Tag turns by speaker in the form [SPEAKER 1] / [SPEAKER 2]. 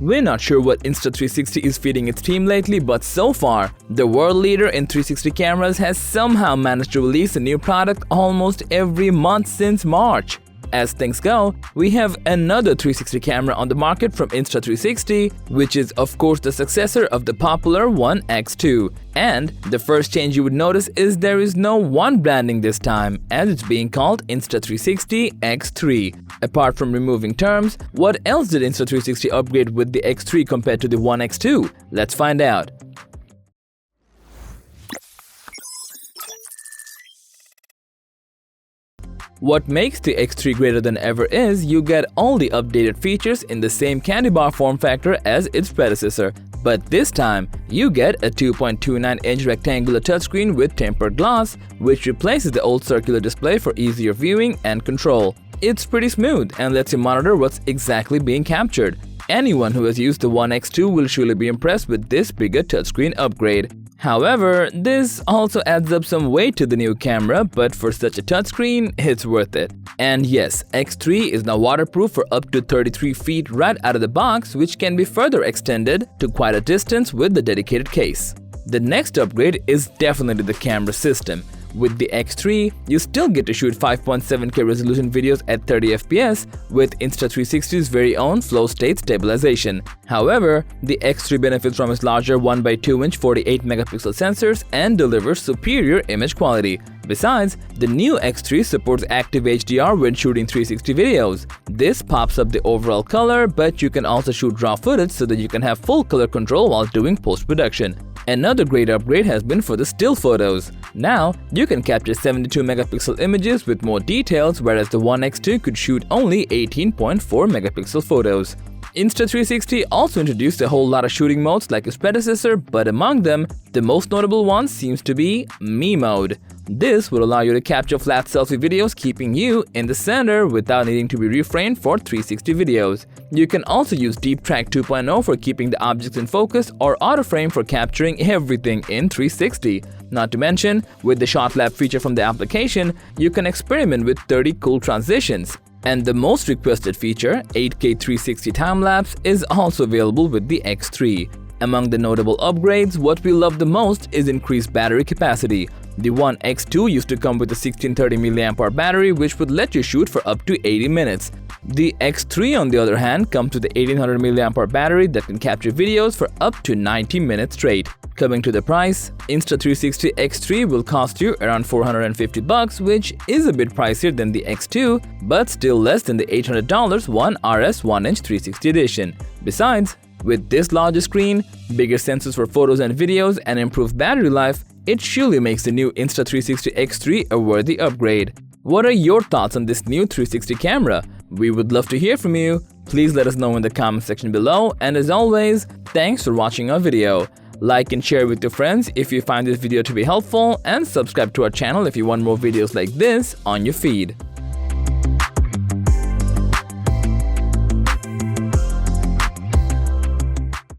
[SPEAKER 1] We're not sure what Insta360 is feeding its team lately, but so far, the world leader in 360 cameras has somehow managed to release a new product almost every month since March. As things go, we have another 360 camera on the market from Insta360, which is of course the successor of the popular One X2. And the first change you would notice is there is no One branding this time, as it's being called Insta360 X3. Apart from removing terms, what else did Insta360 upgrade with the X3 compared to the One X2? Let's find out. What makes the X3 greater than ever is you get all the updated features in the same candy bar form factor as its predecessor. But this time, you get a 2.29-inch rectangular touchscreen with tempered glass, which replaces the old circular display for easier viewing and control. It's pretty smooth and lets you monitor what's exactly being captured. Anyone who has used the One X2 will surely be impressed with this bigger touchscreen upgrade. However, this also adds up some weight to the new camera, but for such a touchscreen, it's worth it. And yes, X3 is now waterproof for up to 33 feet right out of the box, which can be further extended to quite a distance with the dedicated case. The next upgrade is definitely the camera system. With the X3, you still get to shoot 5.7K resolution videos at 30 FPS with Insta360's very own flow state stabilization. However, the X3 benefits from its larger 1x2-inch 48-megapixel sensors and delivers superior image quality. Besides, the new X3 supports active HDR when shooting 360 videos. This pops up the overall color, but you can also shoot raw footage so that you can have full color control while doing post-production. Another great upgrade has been for the still photos. Now, you can capture 72-megapixel images with more details, whereas the One X2 could shoot only 18.4-megapixel photos. Insta360 also introduced a whole lot of shooting modes like its predecessor, but among them, the most notable one seems to be Me Mode. This will allow you to capture flat selfie videos keeping you in the center without needing to be reframed for 360 videos. You can also use Deep Track 2.0 for keeping the objects in focus or Autoframe for capturing everything in 360. Not to mention, with the Shot Lab feature from the application, you can experiment with 30 cool transitions. And the most requested feature, 8K 360 Timelapse, is also available with the X3. Among the notable upgrades, what we love the most is increased battery capacity. The One X2 used to come with a 1630 mAh battery, which would let you shoot for up to 80 minutes. The X3, on the other hand, comes with the 1800 mAh battery that can capture videos for up to 90 minutes straight. Coming to the price, Insta360 X3 will cost you around $450, which is a bit pricier than the X2, but still less than the $800 One RS 1-inch 360 edition. Besides, with this larger screen, bigger sensors for photos and videos, and improved battery life, it surely makes the new Insta360 X3 a worthy upgrade. What are your thoughts on this new 360 camera? We would love to hear from you. Please let us know in the comment section below, and as always, thanks for watching our video. Like and share with your friends if you find this video to be helpful, and subscribe to our channel if you want more videos like this on your feed.